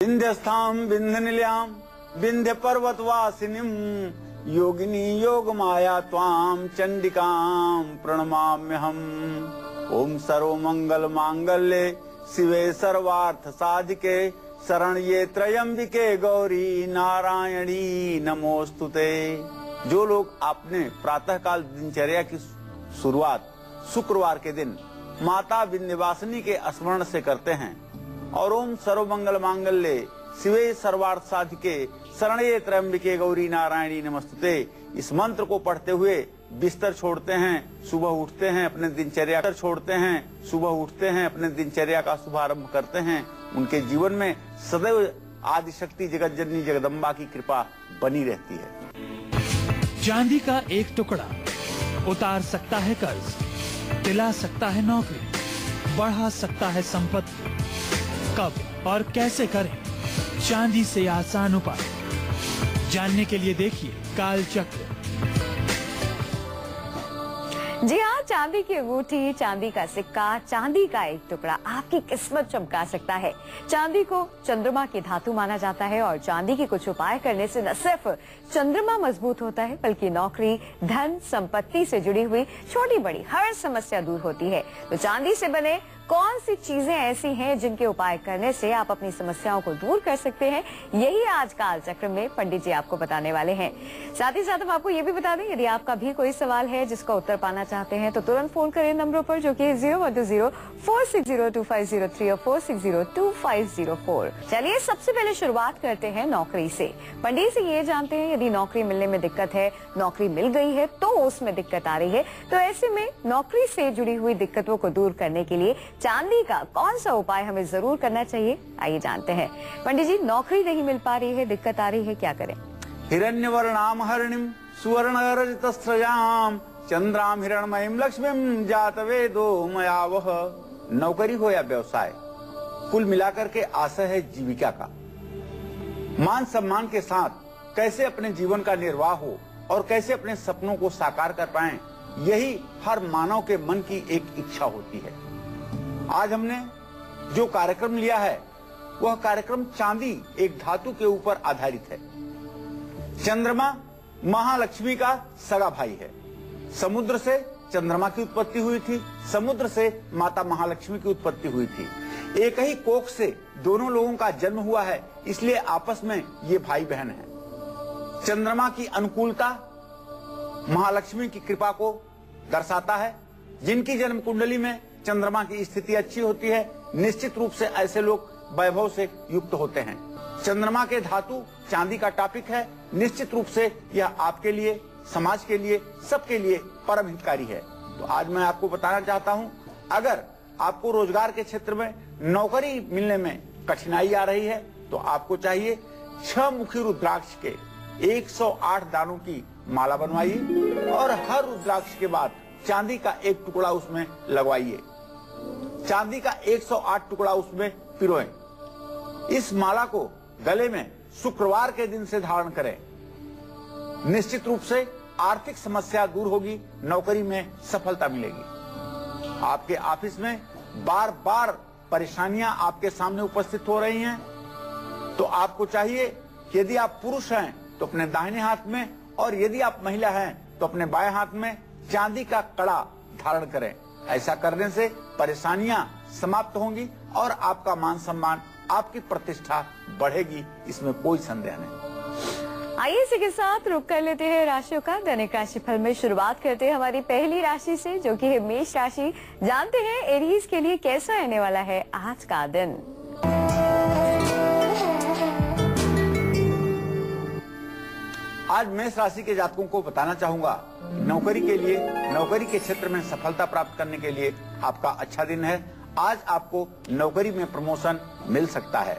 विंध्यस्थां विंध्यनिलयां विंध्य पर्वतवासिनीं योगिनी योग माया त्वां चंडिकां प्रणमाम्यहम्। ओम सर्वमंगल मांगल्ये शिवे सर्वार्थ साधिके शरण्ये त्र्यंबिके गौरी नारायणी नमोस्तुते। जो लोग आपने प्रातःकाल दिनचर्या की शुरुआत शुक्रवार के दिन माता विंध्यवासिनी के स्मरण से करते हैं और ओम सर्वमंगल मांगल्ये शिवे सर्वार्थ साधिके शरण्ये त्र्यंबिके गौरी नारायणी नमोस्तुते, इस मंत्र को पढ़ते हुए बिस्तर छोड़ते हैं, सुबह उठते हैं, अपने दिनचर्या अपने दिनचर्या का शुभारंभ करते हैं, उनके जीवन में सदैव आदिशक्ति जगत जननी जगदम्बा की कृपा बनी रहती है। चांदी का एक टुकड़ा उतार सकता है कर्ज, दिला सकता है नौकरी, बढ़ा सकता है संपत्ति। कब और कैसे करें चांदी से आसान उपाय, जानने के लिए देखिए काल चक्र। जी हाँ, चांदी की अंगूठी, चांदी का सिक्का, चांदी का एक टुकड़ा आपकी किस्मत चमका सकता है। चांदी को चंद्रमा की धातु माना जाता है और चांदी के कुछ उपाय करने से न सिर्फ चंद्रमा मजबूत होता है बल्कि नौकरी, धन, संपत्ति से जुड़ी हुई छोटी बड़ी हर समस्या दूर होती है। तो चांदी से बने कौन सी चीजें ऐसी हैं जिनके उपाय करने से आप अपनी समस्याओं को दूर कर सकते हैं, यही आज काल चक्र में पंडित जी आपको बताने वाले हैं। साथ ही साथ हम आपको ये भी बता दें, यदि आपका भी कोई सवाल है जिसका उत्तर पाना चाहते हैं तो तुरंत फोन करें नंबरों पर जो कि 01004602503 और 4602504। चलिए सबसे पहले शुरुआत करते हैं नौकरी से। पंडित से ये जानते हैं, यदि नौकरी मिलने में दिक्कत है, नौकरी मिल गई है तो उसमें दिक्कत आ रही है, तो ऐसे में नौकरी से जुड़ी हुई दिक्कतों को दूर करने के लिए चांदी का कौन सा उपाय हमें जरूर करना चाहिए, आइए जानते हैं। पंडित जी, नौकरी नहीं मिल पा रही है, दिक्कत आ रही है, क्या करें? हिरण्यवर्णाम हरिणीं सुवर्णरजतस्रजां चंद्राम हिरणमयीं लक्ष्मीं जातवेदो मयावह। नौकरी हो या व्यवसाय, कुल मिलाकर के आशय है जीविका का। मान सम्मान के साथ कैसे अपने जीवन का निर्वाह हो और कैसे अपने सपनों को साकार कर पाएं, यही हर मानव के मन की एक इच्छा होती है। आज हमने जो कार्यक्रम लिया है वह कार्यक्रम चांदी एक धातु के ऊपर आधारित है। चंद्रमा महालक्ष्मी का सगा भाई है। समुद्र से चंद्रमा की उत्पत्ति हुई थी, समुद्र से माता महालक्ष्मी की उत्पत्ति हुई थी। एक ही कोख से दोनों लोगों का जन्म हुआ है, इसलिए आपस में ये भाई बहन हैं। चंद्रमा की अनुकूलता महालक्ष्मी की कृपा को दर्शाता है। जिनकी जन्म कुंडली में चंद्रमा की स्थिति अच्छी होती है, निश्चित रूप से ऐसे लोग वैभव से युक्त होते हैं। चंद्रमा के धातु चांदी का टॉपिक है, निश्चित रूप से यह आपके लिए, समाज के लिए, सबके लिए परम हितकारी है। तो आज मैं आपको बताना चाहता हूं, अगर आपको रोजगार के क्षेत्र में नौकरी मिलने में कठिनाई आ रही है तो आपको चाहिए 6 मुखी रुद्राक्ष के 108 दानों की माला बनवाइए और हर रुद्राक्ष के बाद चांदी का एक टुकड़ा उसमें लगवाइए। चांदी का 108 टुकड़ा उसमें पिरोएं। इस माला को गले में शुक्रवार के दिन से धारण करें। निश्चित रूप से आर्थिक समस्या दूर होगी, नौकरी में सफलता मिलेगी। आपके ऑफिस में बार बार परेशानियां आपके सामने उपस्थित हो रही हैं, तो आपको चाहिए कि यदि आप पुरुष हैं तो अपने दाहिने हाथ में और यदि आप महिला हैं तो अपने बाएं हाथ में चांदी का कड़ा धारण करें। ऐसा करने से परेशानियां समाप्त होंगी और आपका मान सम्मान, आपकी प्रतिष्ठा बढ़ेगी, इसमें कोई संदेह नहीं। आइए इसी के साथ रुक कर लेते हैं राशियों का दैनिक राशिफल में। शुरुआत करते हैं हमारी पहली राशि से जो कि है मेष राशि। जानते हैं एरीज के लिए कैसा रहने वाला है आज का दिन। आज मेष राशि के जातकों को बताना चाहूंगा, नौकरी के लिए, नौकरी के क्षेत्र में सफलता प्राप्त करने के लिए आपका अच्छा दिन है। आज आपको नौकरी में प्रमोशन मिल सकता है।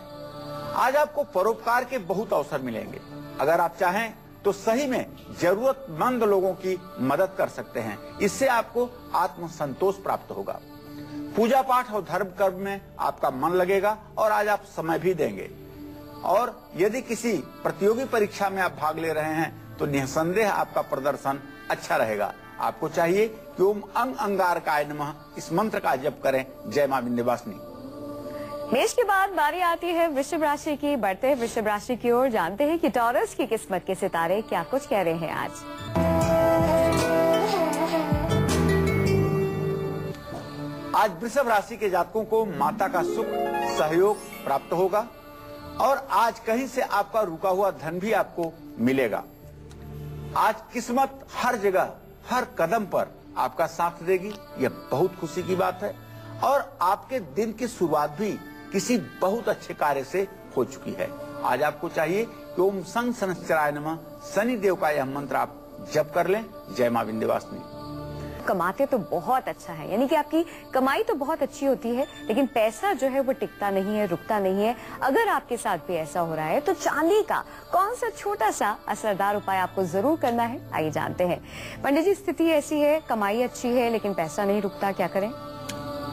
आज आपको परोपकार के बहुत अवसर मिलेंगे। अगर आप चाहें तो सही में जरूरतमंद लोगों की मदद कर सकते हैं, इससे आपको आत्मसंतोष प्राप्त होगा। पूजा पाठ और धर्म कर्म में आपका मन लगेगा और आज आप समय भी देंगे। और यदि किसी प्रतियोगी परीक्षा में आप भाग ले रहे हैं तो निसंदेह आपका प्रदर्शन अच्छा रहेगा। आपको चाहिए कि ओम अंग अंगारकाय नमः इस मंत्र का जप करें। जय मां विंध्यवासिनी। मेष के बाद बारी आती है वृषभ राशि की। बढ़ते हैं वृषभ राशि की ओर, जानते हैं कि टॉरस की किस्मत के सितारे क्या कुछ कह रहे हैं आज। आज वृषभ राशि के जातकों को माता का सुख सहयोग प्राप्त होगा और आज कहीं से आपका रुका हुआ धन भी आपको मिलेगा। आज किस्मत हर जगह हर कदम पर आपका साथ देगी, यह बहुत खुशी की बात है। और आपके दिन की शुरुआत भी किसी बहुत अच्छे कार्य से हो चुकी है। आज आपको चाहिए कि ओम संग शनिश्चराय नमः शनि देव का यह मंत्र आप जप कर लें। जय मां विंध्यवासिनी। कमाते तो बहुत अच्छा है, यानी कि आपकी कमाई तो बहुत अच्छी होती है, लेकिन पैसा जो है वो टिकता नहीं है, रुकता नहीं है। अगर आपके साथ भी ऐसा हो रहा है तो चांदी का कौन सा छोटा सा असरदार उपाय आपको जरूर करना है, आइए जानते हैं। पंडित जी, स्थिति ऐसी है, कमाई अच्छी है लेकिन पैसा नहीं रुकता, क्या करें?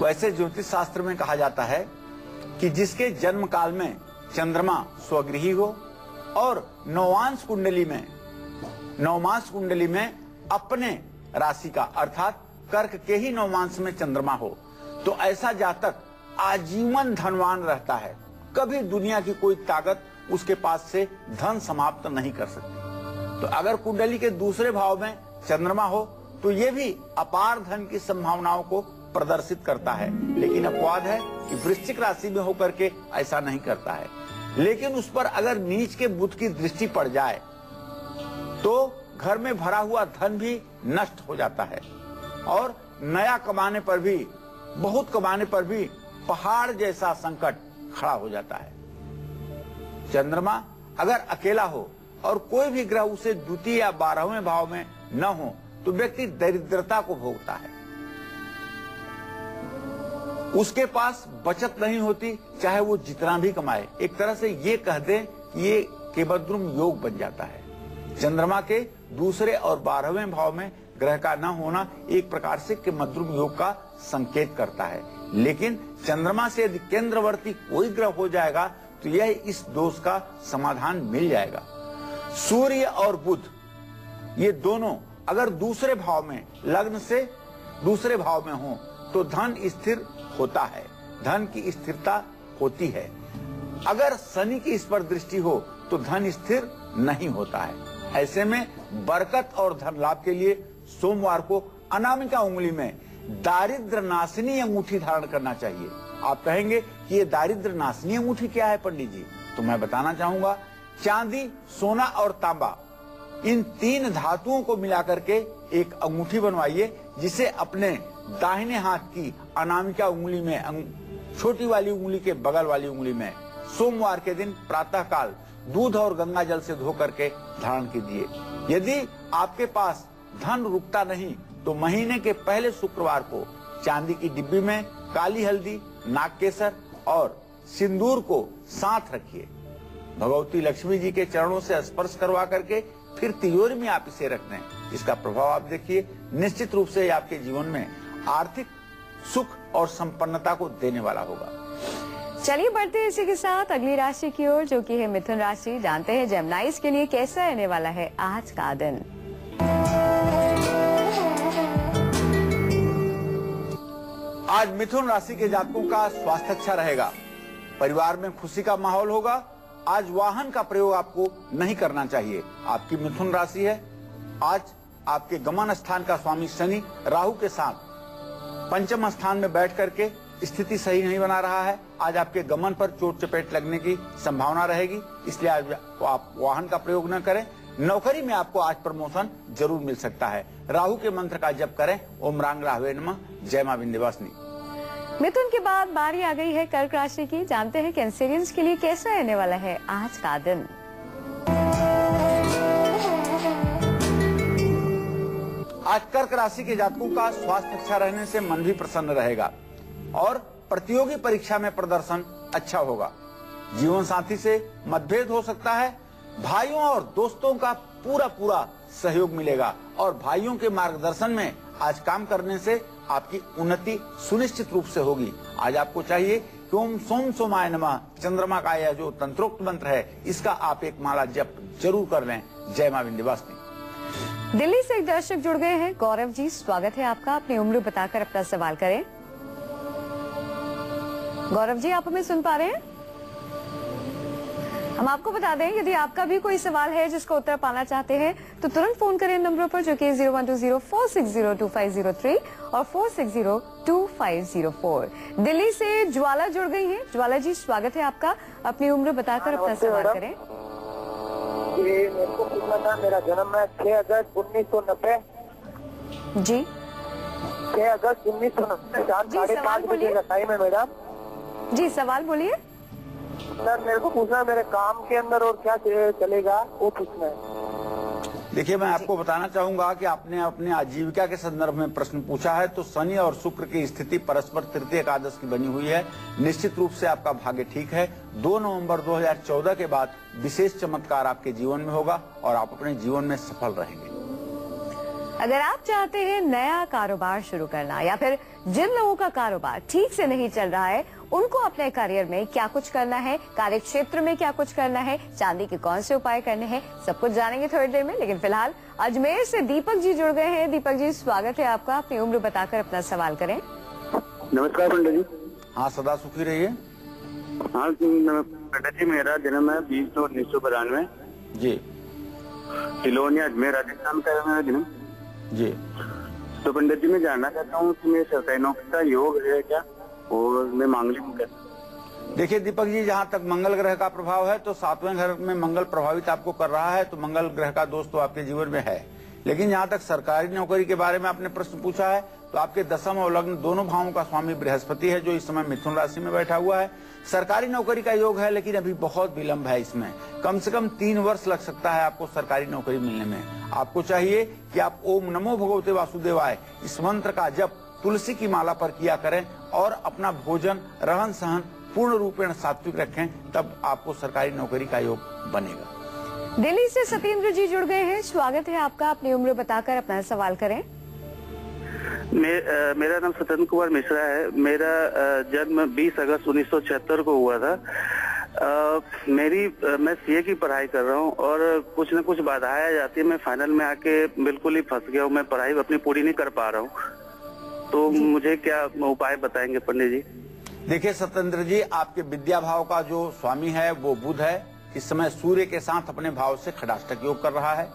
वैसे ज्योतिष शास्त्र में कहा जाता है कि जिसके जन्म काल में चंद्रमा स्वगृही हो और नवमांश कुंडली में अपने राशि का अर्थात कर्क के ही नवमांश में चंद्रमा हो, तो ऐसा जातक आजीवन धनवान रहता है। कभी दुनिया की कोई ताकत उसके पास से धन समाप्त नहीं कर सकती। तो अगर कुंडली के दूसरे भाव में चंद्रमा हो तो ये भी अपार धन की संभावनाओं को प्रदर्शित करता है। लेकिन अपवाद है कि वृश्चिक राशि में होकर के ऐसा नहीं करता है। लेकिन उस पर अगर नीच के बुध की दृष्टि पड़ जाए तो घर में भरा हुआ धन भी नष्ट हो जाता है और नया कमाने पर भी, बहुत कमाने पर भी पहाड़ जैसा संकट खड़ा हो जाता है। चंद्रमा अगर अकेला हो और कोई भी ग्रह उसे द्वितीय या 12वें भाव में न हो तो व्यक्ति दरिद्रता को भोगता है। उसके पास बचत नहीं होती, चाहे वो जितना भी कमाए। एक तरह से ये कह दें कि ये केबद्रुम योग बन जाता है। चंद्रमा के दूसरे और 12वें भाव में ग्रह का न होना एक प्रकार से केमद्रुम योग का संकेत करता है। लेकिन चंद्रमा से यदि केंद्रवर्ती कोई ग्रह हो जाएगा तो यह इस दोष का समाधान मिल जाएगा। सूर्य और बुध ये दोनों अगर दूसरे भाव में, लग्न से दूसरे भाव में हो तो धन स्थिर होता है, धन की स्थिरता होती है। अगर शनि की इस पर दृष्टि हो तो धन स्थिर नहीं होता है। ऐसे में बरकत और धन लाभ के लिए सोमवार को अनामिका उंगली में दारिद्र नाशिनी अंगूठी धारण करना चाहिए। आप कहेंगे कि ये दारिद्र नाशिनी अंगूठी क्या है पंडित जी? तो मैं बताना चाहूंगा, चांदी, सोना और तांबा, इन 3 धातुओं को मिलाकर के एक अंगूठी बनवाइए, जिसे अपने दाहिने हाथ की अनामिका उंगली में, छोटी वाली उंगली के बगल वाली उंगली में सोमवार के दिन प्रातः काल दूध और गंगा जल से धो करके धारण कीजिए। यदि आपके पास धन रुकता नहीं तो महीने के पहले शुक्रवार को चांदी की डिब्बी में काली हल्दी, नागकेसर और सिंदूर को साथ रखिए। भगवती लक्ष्मी जी के चरणों से स्पर्श करवा करके फिर तिजोरी में आप इसे रख दें। इसका प्रभाव आप देखिए, निश्चित रूप से आपके जीवन में आर्थिक सुख और संपन्नता को देने वाला होगा। चलिए बढ़ते हैं इसी के साथ अगली राशि की ओर, जो कि है मिथुन राशि। जानते हैं जेमिनाइज के लिए कैसा रहने वाला है आज का दिन। आज मिथुन राशि के जातकों का स्वास्थ्य अच्छा रहेगा, परिवार में खुशी का माहौल होगा। आज वाहन का प्रयोग आपको नहीं करना चाहिए। आपकी मिथुन राशि है। आज आपके गमन स्थान का स्वामी शनि राहु के साथ पंचम स्थान में बैठ करके स्थिति सही नहीं बना रहा है। आज आपके गमन पर चोट चपेट लगने की संभावना रहेगी, इसलिए आज आप वाहन का प्रयोग न करें। नौकरी में आपको आज प्रमोशन जरूर मिल सकता है। राहु के मंत्र का जप करें, ओम रांग राहवे नमः। जय मां विंध्यवासिनी। मिथुन के बाद बारी आ गई है कर्क राशि की। जानते हैं कैंसेरियंस के लिए कैसा रहने वाला है आज का दिन। आज कर्क राशि के जातकों का स्वास्थ्य अच्छा रहने से मन भी प्रसन्न रहेगा और प्रतियोगी परीक्षा में प्रदर्शन अच्छा होगा। जीवन साथी से मतभेद हो सकता है। भाइयों और दोस्तों का पूरा सहयोग मिलेगा और भाइयों के मार्गदर्शन में आज काम करने से आपकी उन्नति सुनिश्चित रूप से होगी। आज आपको चाहिए कि ओम सोम सोमाय नमः, चंद्रमा का यह जो तंत्रोक्त मंत्र है, इसका आप एक माला जप जरूर कर लें। जय मां विंध्यवासिनी। दिल्ली से एक दर्शक जुड़ गए हैं। गौरव जी, स्वागत है आपका। अपनी उम्र बताकर अपना सवाल करें। गौरव जी, आप हमें सुन पा रहे हैं? हम आपको बता दें, यदि आपका भी कोई सवाल है जिसका उत्तर पाना चाहते हैं तो तुरंत फोन करें नंबरों पर, जो कि 0120-460-2503 और 460-2504। दिल्ली से ज्वाला जुड़ गई हैं। ज्वाला जी, स्वागत है आपका। अपनी उम्र बताकर अपना सवाल करें। मेरे को पूछना था, मेरा जन्म है 6 अगस्त 1990। जी, 6 अगस्त 1990, जी, सवाल 5:30 बजे बोलिए। का टाइम है मैडम। जी, सवाल बोलिए। सर, मेरे को पूछना है मेरे काम के अंदर और क्या चलेगा, वो पूछना है। देखिए, मैं आपको बताना चाहूंगा कि आपने अपने आजीविका के संदर्भ में प्रश्न पूछा है, तो शनि और शुक्र की स्थिति परस्पर तृतीय एकादश की बनी हुई है। निश्चित रूप से आपका भाग्य ठीक है। 2 नवंबर 2014 के बाद विशेष चमत्कार आपके जीवन में होगा और आप अपने जीवन में सफल रहेंगे। अगर आप चाहते हैं नया कारोबार शुरू करना, या फिर जिन लोगों का कारोबार ठीक से नहीं चल रहा है उनको अपने करियर में क्या कुछ करना है, कार्य क्षेत्र में क्या कुछ करना है, चांदी के कौन से उपाय करने हैं, सब कुछ जानेंगे थोड़ी देर में। लेकिन फिलहाल अजमेर से दीपक जी जुड़ गए हैं। दीपक जी, स्वागत है आपका। अपनी उम्र बताकर अपना सवाल करें। नमस्कार पंडित जी। हाँ, सदा सुखी रहिए। हाँ पंडित जी, मेरा जन्म है 20/9/1992। जी सिलोनिया अजमेर राजस्थान का है मेरा जन्म। जी, तो पंडित जी, मैं जानना चाहता हूँ कि मेरे सरकारी नौकरी का योग है क्या, और मैं मांगलिक हूँ क्या? देखिए दीपक जी, जहाँ तक मंगल ग्रह का प्रभाव है तो 7वें घर में मंगल प्रभावित आपको कर रहा है, तो मंगल ग्रह का दोष तो आपके जीवन में है। लेकिन जहाँ तक सरकारी नौकरी के बारे में आपने प्रश्न पूछा है, तो आपके दशम और लग्न दोनों भावों का स्वामी बृहस्पति है, जो इस समय मिथुन राशि में बैठा हुआ है। सरकारी नौकरी का योग है, लेकिन अभी बहुत विलंब है इसमें। कम से कम 3 वर्ष लग सकता है आपको सरकारी नौकरी मिलने में। आपको चाहिए कि आप ओम नमो भगवते वासुदेवाय इस मंत्र का जप तुलसी की माला पर किया करें और अपना भोजन, रहन सहन पूर्ण रूपेण सात्विक रखें, तब आपको सरकारी नौकरी का योग बनेगा। दिल्ली से सत्येंद्र जी जुड़ गए हैं। स्वागत है आपका। अपनी उम्र बताकर अपना सवाल करें। मेरा नाम सत्येंद्र कुमार मिश्रा है। मेरा जन्म 20 अगस्त 1976 को हुआ था। मैं सीए की पढ़ाई कर रहा हूँ और कुछ न कुछ बाधाएं आ जाती है। मैं फाइनल में आके बिल्कुल ही फंस गया हूँ। मैं पढ़ाई अपनी पूरी नहीं कर पा रहा हूँ, तो मुझे क्या उपाय बताएंगे पंडित जी? देखिए सत्येंद्र जी, आपके विद्या भाव का जो स्वामी है वो बुध है। इस समय सूर्य के साथ अपने भाव से खडाष्टक योग कर रहा है।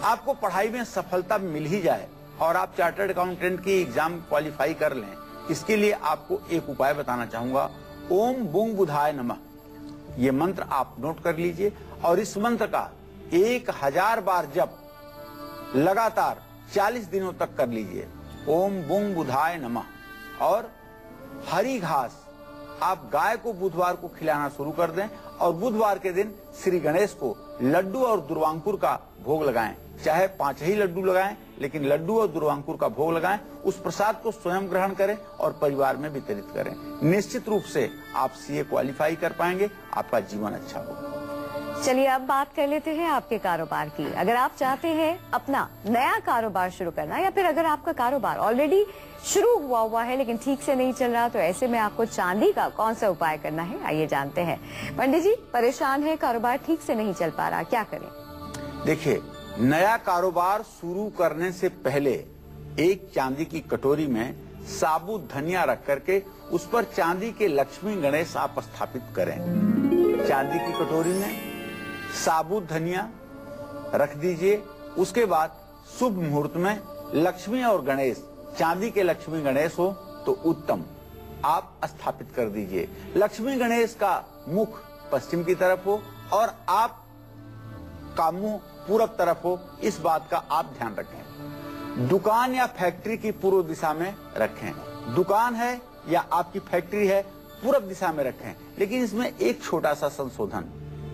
आपको पढ़ाई में सफलता मिल ही जाए और आप चार्टर्ड अकाउंटेंट की एग्जाम क्वालिफाई कर लें, इसके लिए आपको एक उपाय बताना चाहूंगा। ओम बुंग बुधाय नमः, ये मंत्र आप नोट कर लीजिए और इस मंत्र का 1000 बार जप लगातार 40 दिनों तक कर लीजिए। ओम बुंग बुधाय नमः। और हरी घास आप गाय को बुधवार को खिलाना शुरू कर दें और बुधवार के दिन श्री गणेश को लड्डू और दुर्वांकुर का भोग लगाएं। चाहे 5 ही लड्डू लगाएं, लेकिन लड्डू और दुर्वांकुर का भोग लगाएं। उस प्रसाद को स्वयं ग्रहण करें और परिवार में वितरित करें। निश्चित रूप से आप सीए क्वालिफाई कर पाएंगे, आपका जीवन अच्छा होगा। चलिए अब बात कर लेते हैं आपके कारोबार की। अगर आप चाहते हैं अपना नया कारोबार शुरू करना, या फिर अगर आपका कारोबार ऑलरेडी शुरू हुआ है लेकिन ठीक से नहीं चल रहा, तो ऐसे में आपको चांदी का कौन सा उपाय करना है, आइए जानते हैं। पंडित जी, परेशान है, कारोबार ठीक से नहीं चल पा रहा, क्या करें? देखिए, नया कारोबार शुरू करने से पहले एक चांदी की कटोरी में साबुत धनिया रख करके उस पर चांदी के लक्ष्मी गणेश आप स्थापित करें। चांदी की कटोरी में साबुत धनिया रख दीजिए। उसके बाद शुभ मुहूर्त में लक्ष्मी और गणेश, चांदी के लक्ष्मी गणेश हो तो उत्तम, आप स्थापित कर दीजिए। लक्ष्मी गणेश का मुख पश्चिम की तरफ हो और आप का मुंह पूरब तरफ हो, इस बात का आप ध्यान रखें। दुकान या फैक्ट्री की पूर्व दिशा में रखें। दुकान है या आपकी फैक्ट्री है, पूरब दिशा में रखें। लेकिन इसमें एक छोटा सा संशोधन,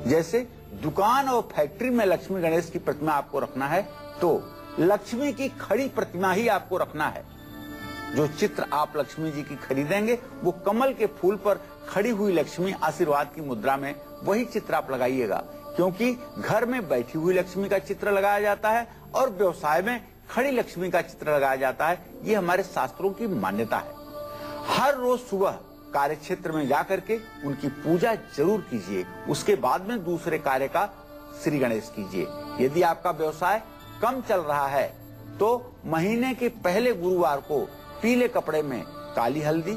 जैसे दुकान और फैक्ट्री में लक्ष्मी गणेश की प्रतिमा आपको रखना है, तो लक्ष्मी की खड़ी प्रतिमा ही आपको रखना है। जो चित्र आप लक्ष्मी जी की खरीदेंगे वो कमल के फूल पर खड़ी हुई लक्ष्मी आशीर्वाद की मुद्रा में, वही चित्र आप लगाइएगा। क्योंकि घर में बैठी हुई लक्ष्मी का चित्र लगाया जाता है और व्यवसाय में खड़ी लक्ष्मी का चित्र लगाया जाता है। ये हमारे शास्त्रों की मान्यता है। हर रोज सुबह कार्य क्षेत्र में जाकर के उनकी पूजा जरूर कीजिए। उसके बाद में दूसरे कार्य का श्री गणेश कीजिए। यदि आपका व्यवसाय कम चल रहा है तो महीने के पहले गुरुवार को पीले कपड़े में काली हल्दी,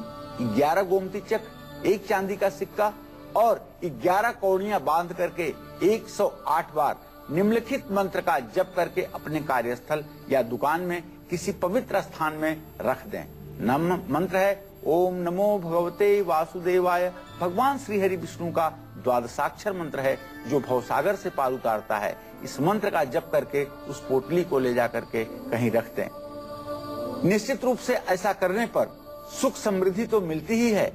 11 गोमती चक्र, एक चांदी का सिक्का और 11 कौड़ियां बांध करके 108 बार निम्नलिखित मंत्र का जप करके अपने कार्यस्थल या दुकान में किसी पवित्र स्थान में रख दें। मंत्र है ओम नमो भगवते वासुदेवाय। भगवान श्री हरि विष्णु का द्वादशाक्षर मंत्र है जो भवसागर से पार उतारता है। इस मंत्र का जप करके उस पोटली को ले जा करके कहीं रख दें। निश्चित रूप से ऐसा करने पर सुख समृद्धि तो मिलती ही है,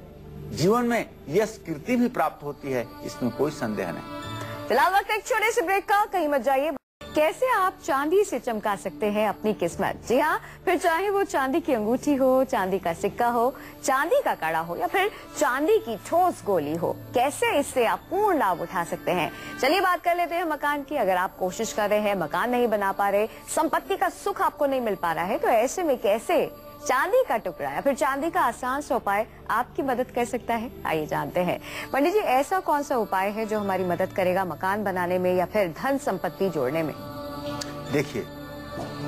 जीवन में यश कीर्ति भी प्राप्त होती है, इसमें कोई संदेह नहीं। फिलहाल वक्त एक छोटे से ब्रेक का, कहीं मत जाइए। कैसे आप चांदी से चमका सकते हैं अपनी किस्मत? जी हाँ, फिर चाहे वो चांदी की अंगूठी हो, चांदी का सिक्का हो, चांदी का कड़ा हो या फिर चांदी की ठोस गोली हो, कैसे इससे आप पूर्ण लाभ उठा सकते हैं? चलिए बात कर लेते हैं मकान की। अगर आप कोशिश कर रहे हैं, मकान नहीं बना पा रहे, संपत्ति का सुख आपको नहीं मिल पा रहा है, तो ऐसे में कैसे चांदी का टुकड़ा या फिर चांदी का आसान सा उपाय आपकी मदद कर सकता है? आइए जानते हैं। पंडित जी, ऐसा कौन सा उपाय है जो हमारी मदद करेगा मकान बनाने में या फिर धन संपत्ति जोड़ने में? देखिए,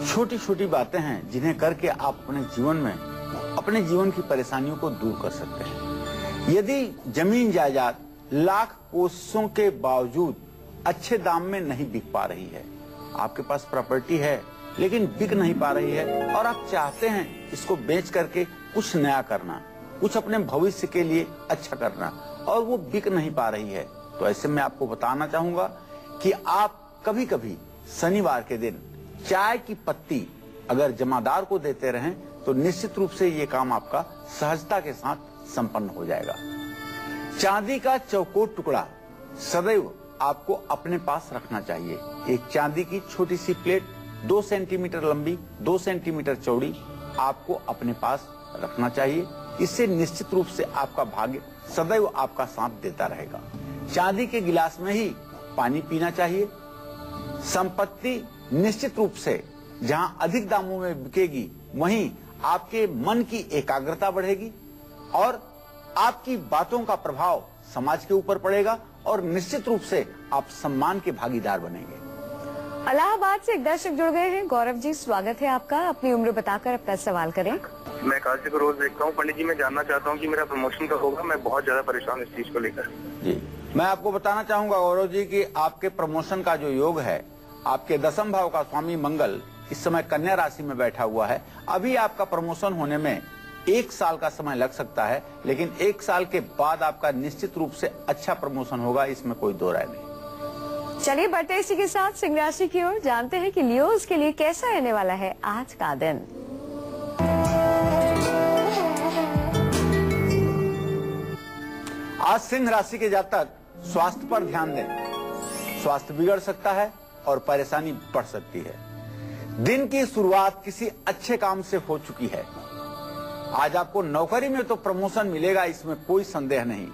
छोटी छोटी बातें हैं जिन्हें करके आप अपने जीवन में अपने जीवन की परेशानियों को दूर कर सकते हैं। यदि जमीन जायदाद लाख कोशिशों के बावजूद अच्छे दाम में नहीं बिक पा रही है, आपके पास प्रॉपर्टी है लेकिन बिक नहीं पा रही है और आप चाहते हैं इसको बेच करके कुछ नया करना, कुछ अपने भविष्य के लिए अच्छा करना, और वो बिक नहीं पा रही है, तो ऐसे में आपको बताना चाहूंगा कि आप कभी कभी शनिवार के दिन चाय की पत्ती अगर जमादार को देते रहें तो निश्चित रूप से ये काम आपका सहजता के साथ संपन्न हो जाएगा। चांदी का चौकोर टुकड़ा सदैव आपको अपने पास रखना चाहिए। एक चांदी की छोटी सी प्लेट 2 सेंटीमीटर लंबी, 2 सेंटीमीटर चौड़ी आपको अपने पास रखना चाहिए। इससे निश्चित रूप से आपका भाग्य सदैव आपका साथ देता रहेगा। चांदी के गिलास में ही पानी पीना चाहिए। संपत्ति निश्चित रूप से जहां अधिक दामों में बिकेगी वहीं आपके मन की एकाग्रता बढ़ेगी और आपकी बातों का प्रभाव समाज के ऊपर पड़ेगा और निश्चित रूप से आप सम्मान के भागीदार बनेंगे। इलाहाबाद से एक दर्शक जुड़ गए हैं। गौरव जी, स्वागत है आपका। अपनी उम्र बताकर अपना सवाल करें। मैं काशी को रोज देखता हूँ। पंडित जी, मैं जानना चाहता हूँ कि मेरा प्रमोशन कब होगा? मैं बहुत ज्यादा परेशान इस चीज को लेकर। जी, मैं आपको बताना चाहूंगा गौरव जी कि आपके प्रमोशन का जो योग है, आपके 10वें भाव का स्वामी मंगल इस समय कन्या राशि में बैठा हुआ है। अभी आपका प्रमोशन होने में 1 साल का समय लग सकता है, लेकिन 1 साल के बाद आपका निश्चित रूप से अच्छा प्रमोशन होगा, इसमें कोई दो राय नहीं। चलिए बढ़ते इसी के साथ सिंह राशि की ओर, जानते हैं कि लियोज के लिए कैसा रहने वाला है आज का दिन। आज सिंह राशि के जातक स्वास्थ्य पर ध्यान दें। स्वास्थ्य बिगड़ सकता है और परेशानी बढ़ सकती है। दिन की शुरुआत किसी अच्छे काम से हो चुकी है। आज आपको नौकरी में तो प्रमोशन मिलेगा, इसमें कोई संदेह नहीं।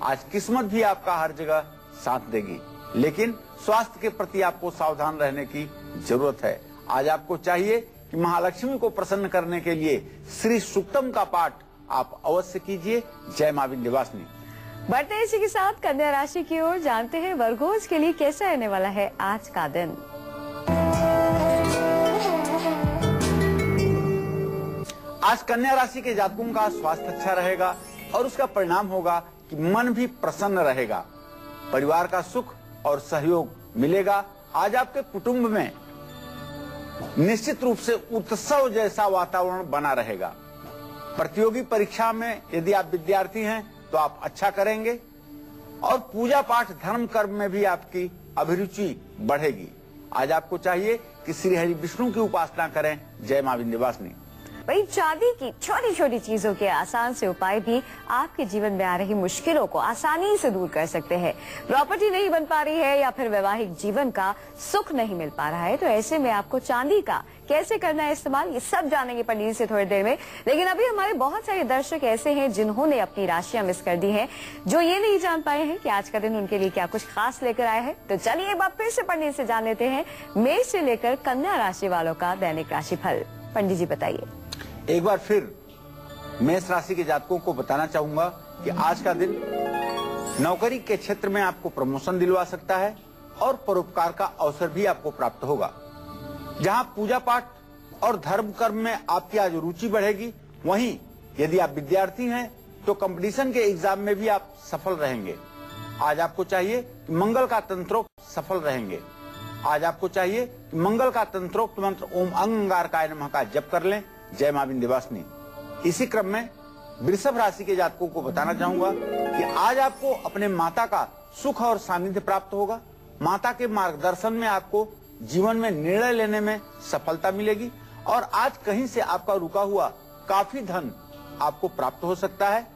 आज किस्मत भी आपका हर जगह साथ देगी, लेकिन स्वास्थ्य के प्रति आपको सावधान रहने की जरूरत है। आज आपको चाहिए कि महालक्ष्मी को प्रसन्न करने के लिए श्री सूक्तम का पाठ आप अवश्य कीजिए। जय मां विंध्यवासिनी। बढ़ते इसी के साथ कन्या राशि की ओर, जानते हैं वर्गोज के लिए कैसा रहने वाला है आज का दिन। आज कन्या राशि के जातकों का स्वास्थ्य अच्छा रहेगा और उसका परिणाम होगा कि मन भी प्रसन्न रहेगा। परिवार का सुख और सहयोग मिलेगा। आज आपके कुटुंब में निश्चित रूप से उत्सव जैसा वातावरण बना रहेगा। प्रतियोगी परीक्षा में यदि आप विद्यार्थी हैं तो आप अच्छा करेंगे और पूजा पाठ धर्म कर्म में भी आपकी अभिरुचि बढ़ेगी। आज आपको चाहिए कि श्री हरि विष्णु की उपासना करें। जय मां विंध्यवासिनी। भाई, चांदी की छोटी छोटी चीजों के आसान से उपाय भी आपके जीवन में आ रही मुश्किलों को आसानी से दूर कर सकते हैं। प्रॉपर्टी नहीं बन पा रही है या फिर वैवाहिक जीवन का सुख नहीं मिल पा रहा है, तो ऐसे में आपको चांदी का कैसे करना है इस्तेमाल, ये सब जानेंगे पंडित जी से थोड़ी देर में। लेकिन अभी हमारे बहुत सारे दर्शक ऐसे हैं जिन्होंने अपनी राशियां मिस कर दी हैं, जो ये नहीं जान पाए हैं कि आज का दिन उनके लिए क्या कुछ खास लेकर आए हैं। तो चलिए एक बार फिर से पंडित से जान लेते हैं मेष से लेकर कन्या राशि वालों का दैनिक राशिफल। पंडित जी बताइए। एक बार फिर मेष राशि के जातकों को बताना चाहूंगा कि आज का दिन नौकरी के क्षेत्र में आपको प्रमोशन दिलवा सकता है और परोपकार का अवसर भी आपको प्राप्त होगा। जहां पूजा पाठ और धर्म कर्म में आपकी आज रुचि बढ़ेगी, वहीं यदि आप विद्यार्थी हैं तो कंपटीशन के एग्जाम में भी आप सफल रहेंगे। आज आपको चाहिए कि मंगल का तंत्रोक्त सफल रहेंगे। आज आपको चाहिए कि मंगल का तंत्रोक्त मंत्र ओम अंगारकाय नमः का जप कर लें। जय मां विंध्यवासिनी। इसी क्रम में वृषभ राशि के जातकों को बताना चाहूंगा कि आज आपको अपने माता का सुख और सानिध्य प्राप्त होगा। माता के मार्गदर्शन में आपको जीवन में निर्णय लेने में सफलता मिलेगी और आज कहीं से आपका रुका हुआ काफी धन आपको प्राप्त हो सकता है।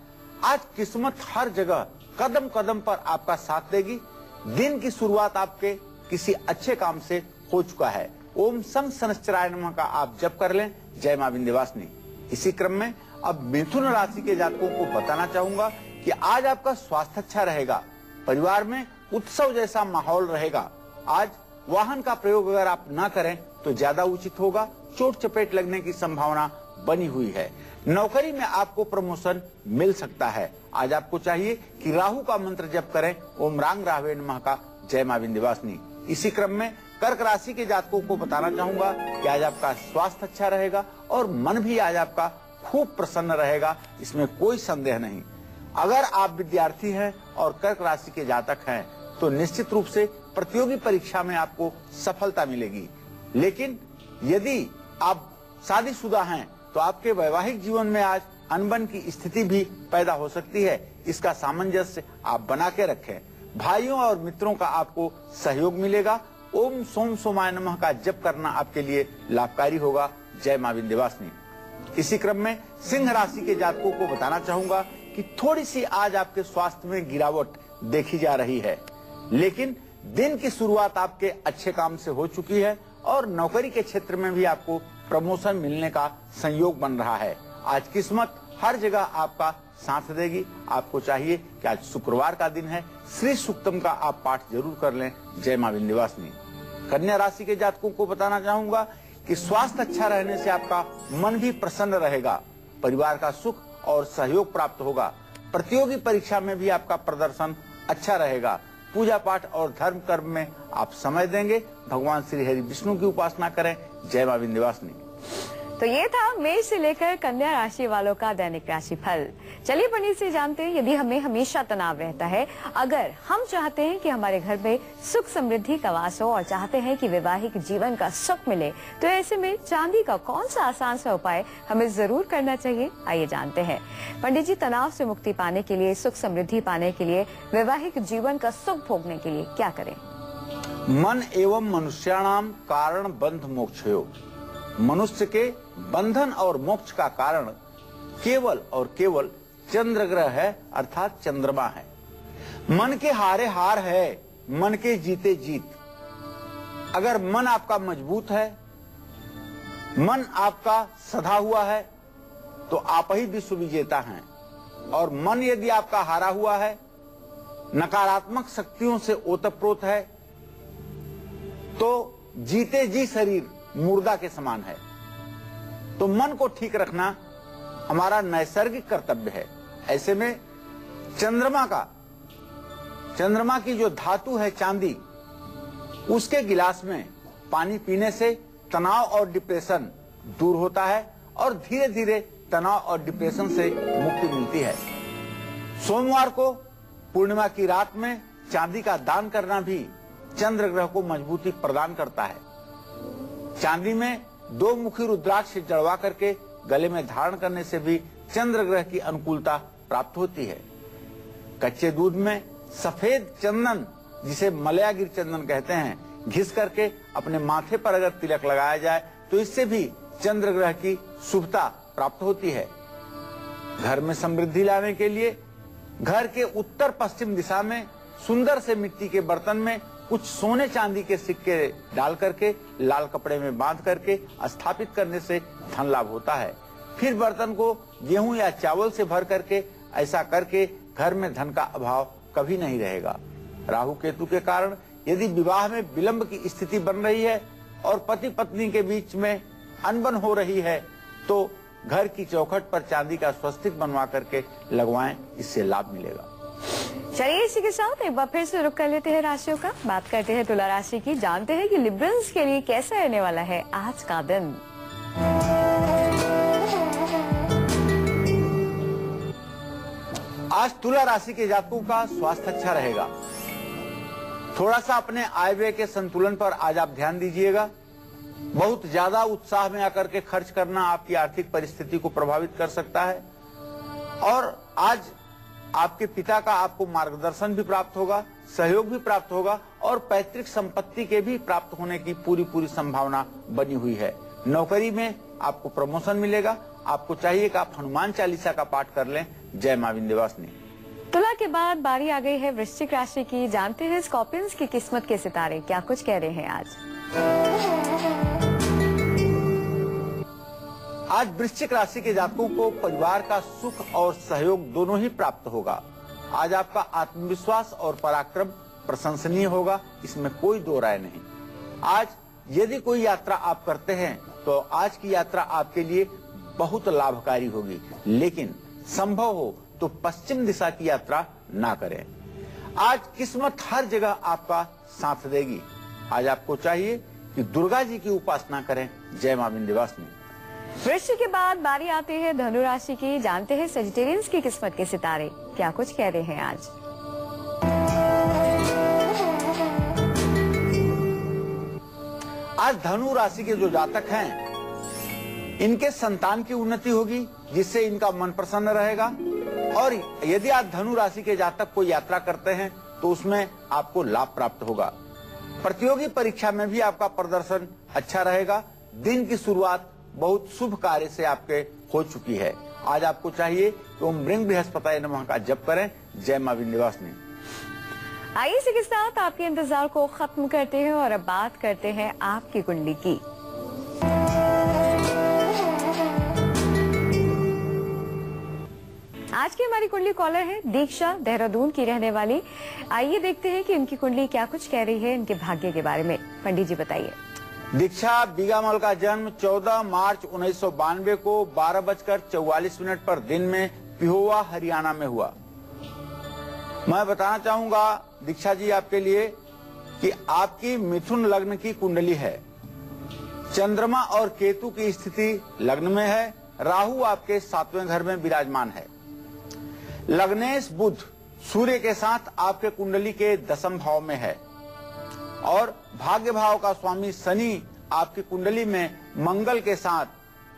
आज किस्मत हर जगह कदम कदम पर आपका साथ देगी। दिन की शुरुआत आपके किसी अच्छे काम से हो चुका है। ओम संग शनिश्चराय नमः का आप जप कर लें। जय मां विंध्यवासिनी। इसी क्रम में अब मिथुन राशि के जातकों को बताना चाहूंगा कि आज आपका स्वास्थ्य अच्छा रहेगा। परिवार में उत्सव जैसा माहौल रहेगा। आज वाहन का प्रयोग अगर आप ना करें तो ज्यादा उचित होगा। चोट चपेट लगने की संभावना बनी हुई है। नौकरी में आपको प्रमोशन मिल सकता है। आज आपको चाहिए कि राहु का मंत्र जप करें। ओम रांग राहवे नमः का। जय मां विंध्यवासिनी। इसी क्रम में कर्क राशि के जातकों को बताना चाहूंगा कि आज आपका स्वास्थ्य अच्छा रहेगा और मन भी आज आपका खूब प्रसन्न रहेगा। इसमें कोई संदेह नहीं। अगर आप विद्यार्थी हैं और कर्क राशि के जातक हैं तो निश्चित रूप से प्रतियोगी परीक्षा में आपको सफलता मिलेगी। लेकिन यदि आप शादीशुदा हैं तो आपके वैवाहिक जीवन में आज अनबन की स्थिति भी पैदा हो सकती है। इसका सामंजस्य आप बना के रखें। भाइयों और मित्रों का आपको सहयोग मिलेगा। ओम सोम सोमाय नमः का जप करना आपके लिए लाभकारी होगा। जय मां विंध्यवासिनी। इसी क्रम में सिंह राशि के जातकों को बताना चाहूंगा कि थोड़ी सी आज आपके स्वास्थ्य में गिरावट देखी जा रही है, लेकिन दिन की शुरुआत आपके अच्छे काम से हो चुकी है और नौकरी के क्षेत्र में भी आपको प्रमोशन मिलने का संयोग बन रहा है। आज किस्मत हर जगह आपका साथ देगी। आपको चाहिए कि आज शुक्रवार का दिन है, श्री सूक्तम का आप पाठ जरूर कर लें। जय मां विंध्यवासिनी। कन्या राशि के जातकों को बताना चाहूंगा कि स्वास्थ्य अच्छा रहने से आपका मन भी प्रसन्न रहेगा। परिवार का सुख और सहयोग प्राप्त होगा। प्रतियोगी परीक्षा में भी आपका प्रदर्शन अच्छा रहेगा। पूजा पाठ और धर्म कर्म में आप समय देंगे। भगवान श्री हरि विष्णु की उपासना करें। जय मां विंध्यवासिनी। तो ये था मेष से लेकर कन्या राशि वालों का दैनिक राशि फल। चलिए पंडित से जानते हैं, यदि हमें हमेशा तनाव रहता है, अगर हम चाहते हैं कि हमारे घर में सुख समृद्धि का वास हो और चाहते हैं कि वैवाहिक जीवन का सुख मिले, तो ऐसे में चांदी का कौन सा आसान सा उपाय हमें जरूर करना चाहिए, आइए जानते हैं। पंडित जी, तनाव से मुक्ति पाने के लिए, सुख समृद्धि पाने के लिए, वैवाहिक जीवन का सुख भोगने के लिए क्या करें? मन एवं मनुष्याणाम कारण बंध मोक्षयो। मनुष्य के बंधन और मोक्ष का कारण केवल और केवल चंद्र ग्रह है, अर्थात चंद्रमा है। मन के हारे हार है, मन के जीते जीत। अगर मन आपका मजबूत है, मन आपका सधा हुआ है, तो आप ही विश्व विजेता हैं। और मन यदि आपका हारा हुआ है, नकारात्मक शक्तियों से ओतप्रोत है, तो जीते जी शरीर मुर्दा के समान है। तो मन को ठीक रखना हमारा नैसर्गिक कर्तव्य है। ऐसे में चंद्रमा की जो धातु है चांदी, उसके गिलास में पानी पीने से तनाव और डिप्रेशन दूर होता है और धीरे धीरे तनाव और डिप्रेशन से मुक्ति मिलती है। सोमवार को पूर्णिमा की रात में चांदी का दान करना भी चंद्र ग्रह को मजबूती प्रदान करता है। चांदी में 2 मुखी रुद्राक्ष जड़वा करके गले में धारण करने से भी चंद्र ग्रह की अनुकूलता प्राप्त होती है। कच्चे दूध में सफेद चंदन, जिसे मलयागिर चंदन कहते हैं, घिस करके अपने माथे पर अगर तिलक लगाया जाए तो इससे भी चंद्र ग्रह की शुभता प्राप्त होती है। घर में समृद्धि लाने के लिए घर के उत्तर पश्चिम दिशा में सुंदर से मिट्टी के बर्तन में कुछ सोने चांदी के सिक्के डाल करके लाल कपड़े में बांध करके स्थापित करने से धन लाभ होता है। फिर बर्तन को गेहूं या चावल से भर करके, ऐसा करके घर में धन का अभाव कभी नहीं रहेगा। राहु केतु के कारण यदि विवाह में विलंब की स्थिति बन रही है और पति पत्नी के बीच में अनबन हो रही है, तो घर की चौखट पर चांदी का स्वस्तिक बनवा करके लगवाएं, इससे लाभ मिलेगा। चलिए इसी के साथ एक बार फिर से रुक कर लेते हैं राशियों का। बात करते हैं तुला राशि की, जानते हैं कि लिब्रल्स के लिए कैसा रहने वाला है आज का दिन। आज तुला राशि के जातकों का स्वास्थ्य अच्छा रहेगा। थोड़ा सा अपने आय व्यय के संतुलन पर आज आप ध्यान दीजिएगा। बहुत ज्यादा उत्साह में आकर के खर्च करना आपकी आर्थिक परिस्थिति को प्रभावित कर सकता है। और आज आपके पिता का आपको मार्गदर्शन भी प्राप्त होगा, सहयोग भी प्राप्त होगा और पैतृक संपत्ति के भी प्राप्त होने की पूरी संभावना बनी हुई है। नौकरी में आपको प्रमोशन मिलेगा। आपको चाहिए कि आप हनुमान चालीसा का पाठ कर लें। जय मां विंध्यवासिनी। तुला के बाद बारी आ गई है वृश्चिक राशि की। जानते हैं स्कॉर्पियंस की किस्मत के सितारे क्या कुछ कह रहे हैं आज। आज वृश्चिक राशि के जातकों को परिवार का सुख और सहयोग दोनों ही प्राप्त होगा। आज आपका आत्मविश्वास और पराक्रम प्रशंसनीय होगा, इसमें कोई दो राय नहीं। आज यदि कोई यात्रा आप करते हैं तो आज की यात्रा आपके लिए बहुत लाभकारी होगी, लेकिन संभव हो तो पश्चिम दिशा की यात्रा ना करें। आज किस्मत हर जगह आपका साथ देगी। आज आपको चाहिए कि दुर्गा जी की उपासना करें। जय मां विंध्यवासिनी। वृश्चिक के बाद बारी आती है धनु राशि की। जानते हैं सेजिटेरियंस की किस्मत के सितारे क्या कुछ कह रहे हैं आज। आज धनु राशि के जो जातक हैं, इनके संतान की उन्नति होगी, जिससे इनका मन प्रसन्न रहेगा। और यदि आज धनु राशि के जातक कोई यात्रा करते हैं तो उसमें आपको लाभ प्राप्त होगा। प्रतियोगी परीक्षा में भी आपका प्रदर्शन अच्छा रहेगा। दिन की शुरुआत बहुत शुभ कार्य से आपके हो चुकी है। आज आपको चाहिए कि ओम ब्रिंग बृहस्पताय नमः का जप करें। जय मां विंध्यवासिनी। आइए इसी के साथ आपके इंतजार को खत्म करते हैं और अब बात करते हैं आपकी कुंडली की। आज की हमारी कुंडली कॉलर है दीक्षा, देहरादून की रहने वाली। आइए देखते हैं कि उनकी कुंडली क्या कुछ कह रही है इनके भाग्य के बारे में। पंडित जी बताइए। दीक्षा बीगामल का जन्म 14 मार्च 1992 को 12:44 पर दिन में पिहोवा हरियाणा में हुआ। मैं बताना चाहूंगा दीक्षा जी आपके लिए कि आपकी मिथुन लग्न की कुंडली है। चंद्रमा और केतु की स्थिति लग्न में है। राहु आपके 7वें घर में विराजमान है। लग्नेश बुध सूर्य के साथ आपके कुंडली के 10वें भाव में है और भाग्य भाव का स्वामी शनि आपकी कुंडली में मंगल के साथ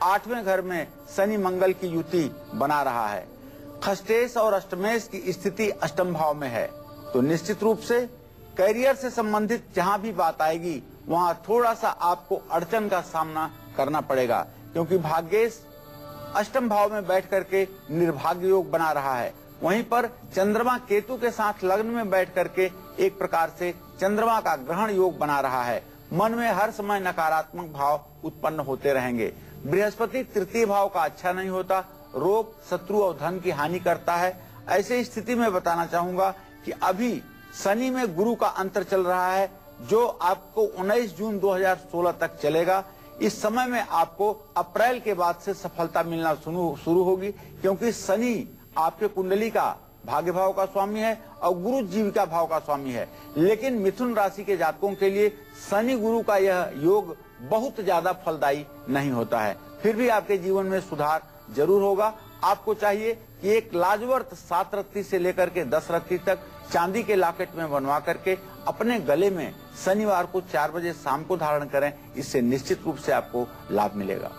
8वें घर में शनि मंगल की युति बना रहा है। खष्टेश और अष्टमेश की स्थिति अष्टम भाव में है। तो निश्चित रूप से करियर से संबंधित जहां भी बात आएगी वहां थोड़ा सा आपको अड़चन का सामना करना पड़ेगा, क्योंकि भाग्येश अष्टम भाव में बैठ करके निर्भाग्य योग बना रहा है। वहीं पर चंद्रमा केतु के साथ लग्न में बैठ करके एक प्रकार से चंद्रमा का ग्रहण योग बना रहा है। मन में हर समय नकारात्मक भाव उत्पन्न होते रहेंगे। बृहस्पति तृतीय भाव का अच्छा नहीं होता, रोग, शत्रु और धन की हानि करता है। ऐसे स्थिति में बताना चाहूंगा कि अभी शनि में गुरु का अंतर चल रहा है, जो आपको 19 जून 2016 तक चलेगा। इस समय में आपको अप्रैल के बाद से सफलता मिलना शुरू होगी, क्योंकि शनि आपके कुंडली का भाग्य भाव का स्वामी है और गुरु जीविका भाव का स्वामी है। लेकिन मिथुन राशि के जातकों के लिए शनि गुरु का यह योग बहुत ज्यादा फलदायी नहीं होता है। फिर भी आपके जीवन में सुधार जरूर होगा। आपको चाहिए कि एक लाजवर्त 7 रत्ती से लेकर के 10 रत्ती तक चांदी के लॉकेट में बनवा करके अपने गले में शनिवार को 4 बजे शाम को धारण करें। इससे निश्चित रूप से आपको लाभ मिलेगा।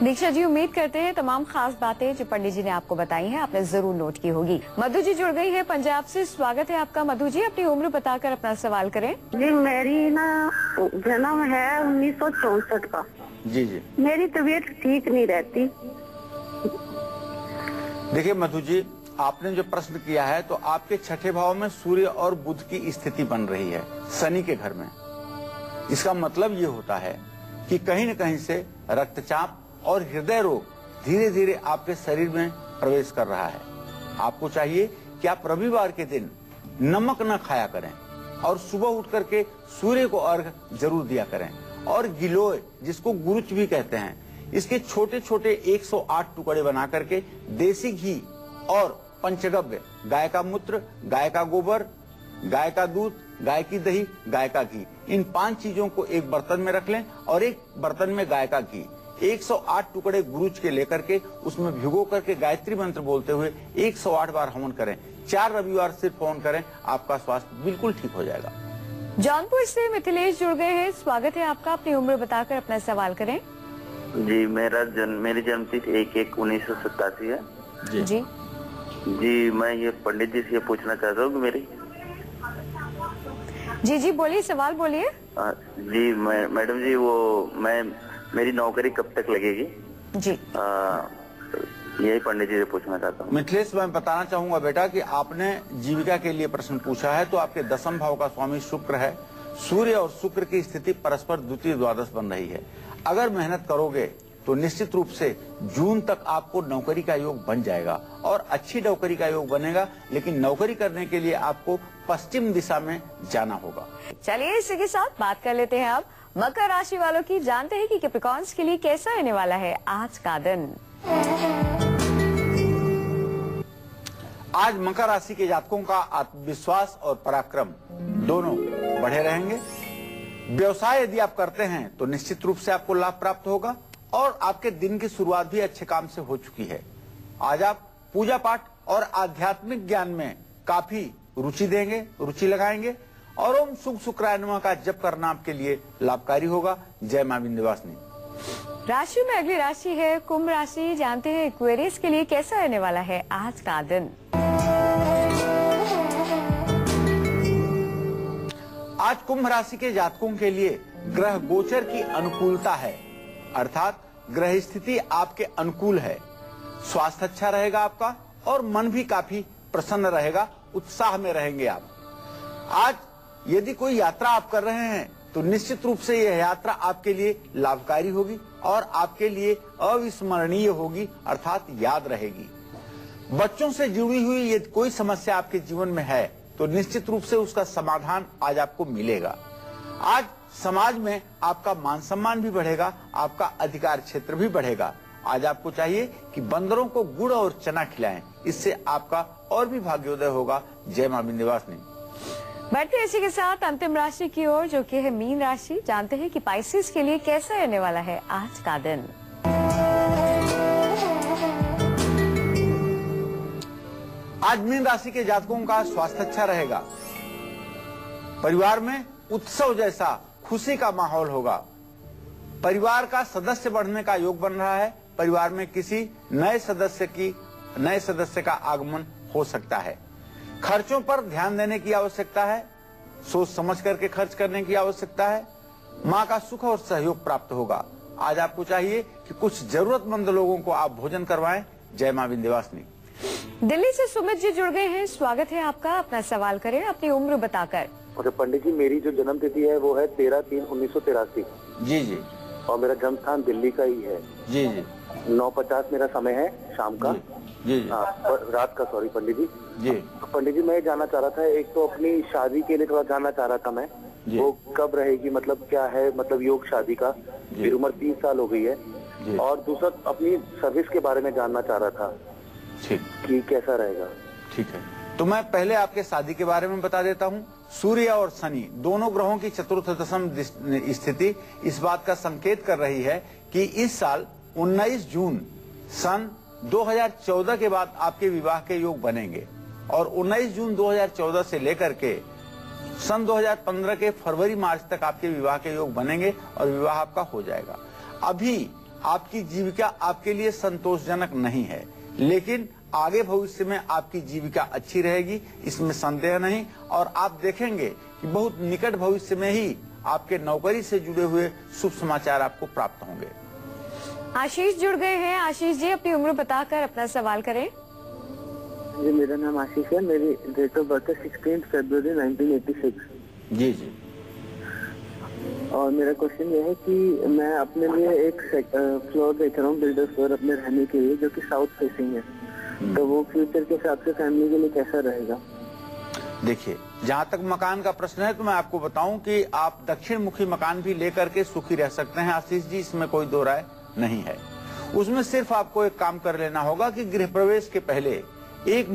दीक्षा जी, उम्मीद करते हैं तमाम खास बातें जो पंडित जी ने आपको बताई हैं आपने जरूर नोट की होगी। मधु जी जुड़ गई है पंजाब से। स्वागत है आपका मधु जी। अपनी उम्र बताकर अपना सवाल करें। जी, मेरी ना जन्म है 1964 का। जी जी। मेरी तबीयत ठीक नहीं रहती। देखिए मधु जी, आपने जो प्रश्न किया है तो आपके 6ठे भाव में सूर्य और बुध की स्थिति बन रही है शनि के घर में। इसका मतलब ये होता है कि कहीं न कहीं से रक्तचाप और हृदय रोग धीरे धीरे आपके शरीर में प्रवेश कर रहा है। आपको चाहिए कि आप रविवार के दिन नमक न खाया करें और सुबह उठ करके सूर्य को अर्घ जरूर दिया करें। और गिलोय, जिसको गुरुच भी कहते हैं, इसके छोटे छोटे 108 टुकड़े बना करके देसी घी और पंचगव्य, गाय का मूत्र, गाय का गोबर, गाय का दूध, गाय की दही, गाय का घी, इन 5 चीजों को एक बर्तन में रख लें और एक बर्तन में गाय का घी, 108 टुकड़े गुरुज के लेकर के उसमें भिगो करके गायत्री मंत्र बोलते हुए 108 बार हवन करें। 4 रविवार सिर्फ हवन करें, आपका स्वास्थ्य बिल्कुल ठीक हो जाएगा। जौनपुर से मिथिलेश जुड़ गए हैं, स्वागत है आपका। अपनी उम्र बताकर अपना सवाल करें। जी, मेरी जन्मतिथि 1/1/1987 है। जी जी, मैं ये पंडित जी से ये पूछना चाहता हूँ कि जी बोलिए, सवाल बोलिए। जी मैडम जी, मेरी नौकरी कब तक लगेगी? जी यही पंडित जी से पूछना चाहता हूँ। मिथिलेश, मैं बताना चाहूंगा बेटा कि आपने जीविका के लिए प्रश्न पूछा है, तो आपके 10वें भाव का स्वामी शुक्र है। सूर्य और शुक्र की स्थिति परस्पर द्वितीय द्वादश बन रही है। अगर मेहनत करोगे तो निश्चित रूप से जून तक आपको नौकरी का योग बन जाएगा और अच्छी नौकरी का योग बनेगा, लेकिन नौकरी करने के लिए आपको पश्चिम दिशा में जाना होगा। चलिए इसी के साथ बात कर लेते हैं अब मकर राशि वालों की। जानते हैं कि कैप्रिकॉर्न्स के लिए कैसा रहने वाला है आज का दिन। आज मकर राशि के जातकों का आत्मविश्वास और पराक्रम दोनों बढ़े रहेंगे। व्यवसाय यदि आप करते हैं तो निश्चित रूप से आपको लाभ प्राप्त होगा और आपके दिन की शुरुआत भी अच्छे काम से हो चुकी है। आज आप पूजा पाठ और आध्यात्मिक ज्ञान में काफी रुचि देंगे, रुचि लगाएंगे और ओम सुख शुक्राय नमः का जप करना आपके लिए लाभकारी होगा। जय मां विंध्यवासिनी। राशि में अगली राशि है कुंभ राशि। जानते हैं एक्वेरियस के लिए कैसा रहने वाला है आज का दिन। आज कुंभ राशि के जातकों के लिए ग्रह गोचर की अनुकूलता है, अर्थात ग्रह स्थिति आपके अनुकूल है। स्वास्थ्य अच्छा रहेगा आपका और मन भी काफी प्रसन्न रहेगा, उत्साह में रहेंगे आप। आज यदि कोई यात्रा आप कर रहे हैं तो निश्चित रूप से यह यात्रा आपके लिए लाभकारी होगी और आपके लिए अविस्मरणीय होगी, अर्थात याद रहेगी। बच्चों से जुड़ी हुई यदि कोई समस्या आपके जीवन में है तो निश्चित रूप से उसका समाधान आज आपको मिलेगा। आज समाज में आपका मान सम्मान भी बढ़ेगा, आपका अधिकार क्षेत्र भी बढ़ेगा। आज आपको चाहिए कि बंदरों को गुड़ और चना खिलाएं, इससे आपका और भी भाग्योदय होगा। जय मां विंध्यवासिनी। बढ़ते इसी के साथ अंतिम राशि की ओर जो कि है मीन राशि। जानते हैं कि पाइसेस के लिए कैसा रहने वाला है आज का दिन। आज मीन राशि के जातकों का स्वास्थ्य अच्छा रहेगा। परिवार में उत्सव जैसा खुशी का माहौल होगा। परिवार का सदस्य बढ़ने का योग बन रहा है। परिवार में किसी नए सदस्य का आगमन हो सकता है। खर्चों पर ध्यान देने की आवश्यकता है, सोच समझ करके खर्च करने की आवश्यकता है। माँ का सुख और सहयोग प्राप्त होगा। आज आपको चाहिए कि कुछ जरूरतमंद लोगों को आप भोजन करवाएं। जय मां विंध्यवासिनी। दिल्ली से सुमित जी जुड़ गए हैं, स्वागत है आपका। अपना सवाल करें अपनी उम्र बताकर। और पंडित जी, मेरी जो जन्म तिथि है वो है 13/3/1983। जी जी। और मेरा जन्म स्थान दिल्ली का ही है। जी जी। 9:50 मेरा समय है शाम का। जी जी। रात का, सॉरी पंडित जी। जी। तो पंडित जी, मैं ये जानना चाह रहा था, एक तो अपनी शादी के लिए थोड़ा जानना चाह रहा था मैं, वो कब रहेगी, मतलब क्या है, मतलब योग शादी का। मेरी उम्र 30 साल हो गई है। और दूसरा अपनी सर्विस के बारे में जानना चाह रहा था। ठीक, कि कैसा रहेगा। ठीक है, तो मैं पहले आपके शादी के बारे में बता देता हूँ। सूर्य और शनि दोनों ग्रहों की चतुर्थ दशम स्थिति इस बात का संकेत कर रही है कि इस साल 19 जून सन 2014 के बाद आपके विवाह के योग बनेंगे और 19 जून 2014 से लेकर के सन 2015 के फरवरी मार्च तक आपके विवाह के योग बनेंगे और विवाह आपका हो जाएगा। अभी आपकी जीविका आपके लिए संतोषजनक नहीं है, लेकिन आगे भविष्य में आपकी जीविका अच्छी रहेगी, इसमें संदेह नहीं। और आप देखेंगे कि बहुत निकट भविष्य में ही आपके नौकरी से जुड़े हुए शुभ समाचार आपको प्राप्त होंगे। आशीष जुड़ गए हैं। आशीष जी, अपनी उम्र बताकर अपना सवाल करें। जी, मेरा नाम आशीष है। मेरी डेट ऑफ बर्थ है 16 फरवरी 1986। जी जी। और मेरा क्वेश्चन ये है कि मैं अपने लिए एक फ्लोर देख रहा हूँ, बिल्डर फ्लोर, अपने रहने के लिए, जो कि साउथ फेसिंग है। तो वो फ्यूचर के हिसाब से फैमिली के लिए कैसा रहेगा? देखिए, जहाँ तक मकान का प्रश्न है तो मैं आपको बताऊं कि आप दक्षिण मुखी मकान भी लेकर के सुखी रह सकते हैं आशीष जी, इसमें कोई दो राय नहीं है। उसमें सिर्फ आपको एक काम कर लेना होगा कि गृह प्रवेश के पहले एक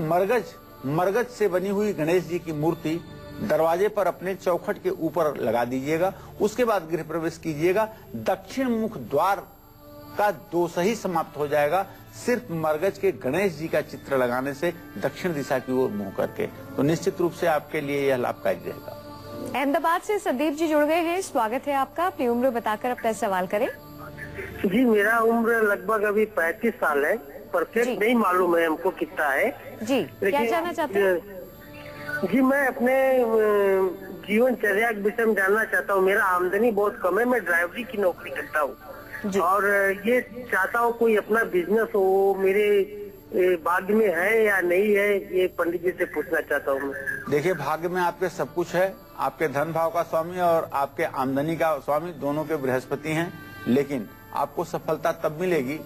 मरगज से बनी हुई गणेश जी की मूर्ति दरवाजे पर अपने चौखट के ऊपर लगा दीजिएगा। उसके बाद गृह प्रवेश कीजिएगा। दक्षिण मुख द्वार आपका दोष ही समाप्त हो जाएगा सिर्फ मरगज के गणेश जी का चित्र लगाने से दक्षिण दिशा की ओर मुंह करके। तो निश्चित रूप से आपके लिए यह लाभकारी रहेगा। अहमदाबाद से संदीप जी जुड़ गए हैं, स्वागत है आपका। अपनी उम्र बताकर अपना सवाल करें। जी मेरा उम्र लगभग अभी 35 साल है, परफेक्ट नहीं मालूम है हमको कितना है जी। क्या जानना चाहते हैं? जी मैं अपने जीवनचर्या के विषय में जानना चाहता हूँ। मेरा आमदनी बहुत कम है, मैं ड्राइवरी की नौकरी करता हूँ और ये चाहता हूँ कोई अपना बिजनेस हो, मेरे भाग्य में है या नहीं है, ये पंडित जी से पूछना चाहता हूँ मैं। देखिए, भाग्य में आपके सब कुछ है। आपके धन भाव का स्वामी और आपके आमदनी का स्वामी दोनों के बृहस्पति हैं, लेकिन आपको सफलता तब मिलेगी,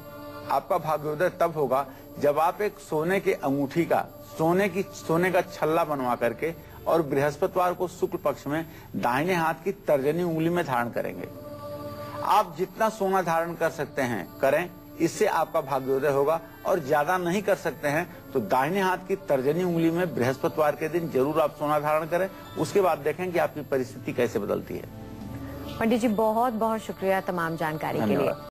आपका भाग्योदय तब होगा जब आप एक सोने की अंगूठी का सोने का छल्ला बनवा करके और बृहस्पतिवार को शुक्ल पक्ष में दाहिने हाथ की तर्जनी उंगली में धारण करेंगे। आप जितना सोना धारण कर सकते हैं करें, इससे आपका भाग्योदय होगा। और ज्यादा नहीं कर सकते हैं तो दाहिने हाथ की तर्जनी उंगली में बृहस्पतिवार के दिन जरूर आप सोना धारण करें। उसके बाद देखें कि आपकी परिस्थिति कैसे बदलती है। पंडित जी बहुत बहुत शुक्रिया तमाम जानकारी के लिए।